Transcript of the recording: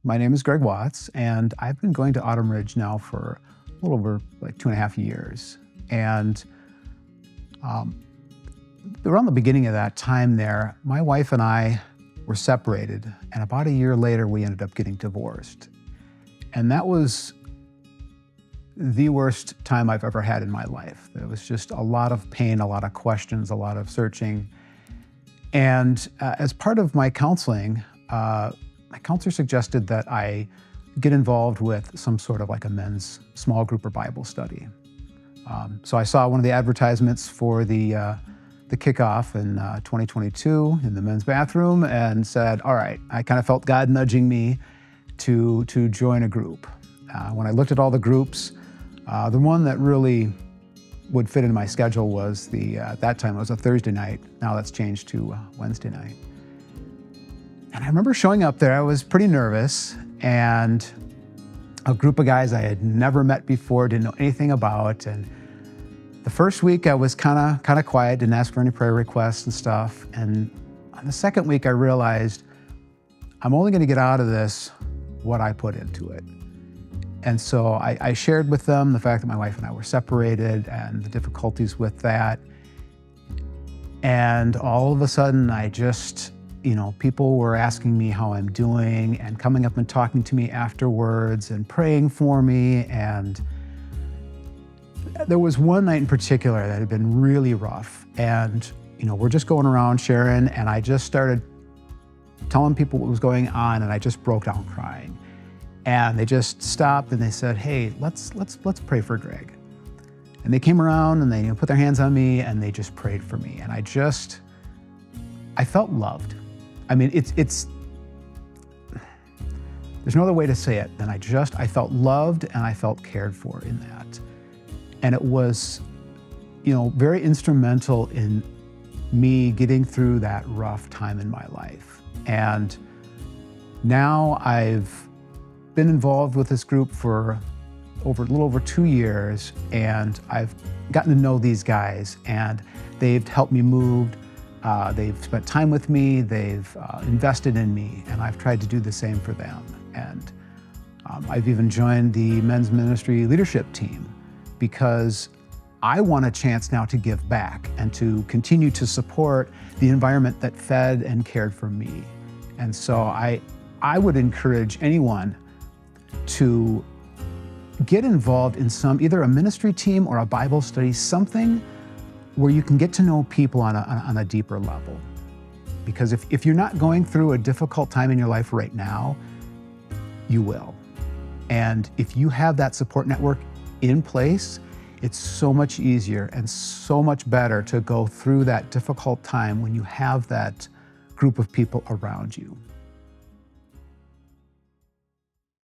My name is Greg Watts, and I've been going to Autumn Ridge now for a little over 2.5 years. And um, around the beginning of that time there, my wife and I were separated, and about a year later, we ended up getting divorced. And that was the worst time I've ever had in my life. There was just a lot of pain, a lot of questions, a lot of searching. And as part of my counseling, my counselor suggested that I get involved with some sort of like a men's small group or Bible study. So I saw one of the advertisements for the kickoff in 2022 in the men's bathroom and said, all right, I kind of felt God nudging me to join a group. When I looked at all the groups, the one that really would fit in my schedule was at that time it was a Thursday night. Now that's changed to Wednesday night. And I remember showing up there, I was pretty nervous, and a group of guys I had never met before, didn't know anything about. And the first week I was kind of quiet, didn't ask for any prayer requests and stuff. And on the second week I realized I'm only going to get out of this what I put into it. And so I shared with them the fact that my wife and I were separated and the difficulties with that. And all of a sudden I just, people were asking me how I'm doing and coming up and talking to me afterwards and praying for me. And there was one night in particular that had been really rough. And, we're just going around sharing, and I just started telling people what was going on, and I just broke down crying. And they just stopped and they said, hey, let's pray for Greg. And they came around and they put their hands on me and they just prayed for me. And I felt loved. I mean, there's no other way to say it than I felt loved and I felt cared for in that. And it was, very instrumental in me getting through that rough time in my life. And now I've been involved with this group for a little over 2 years, and I've gotten to know these guys, and they've helped me move. They've spent time with me, they've invested in me, and I've tried to do the same for them. And I've even joined the men's ministry leadership team because I want a chance now to give back and to continue to support the environment that fed and cared for me. And so I would encourage anyone to get involved in either a ministry team or a Bible study, something where you can get to know people on a deeper level. Because if you're not going through a difficult time in your life right now, you will. And if you have that support network in place, it's so much easier and so much better to go through that difficult time when you have that group of people around you.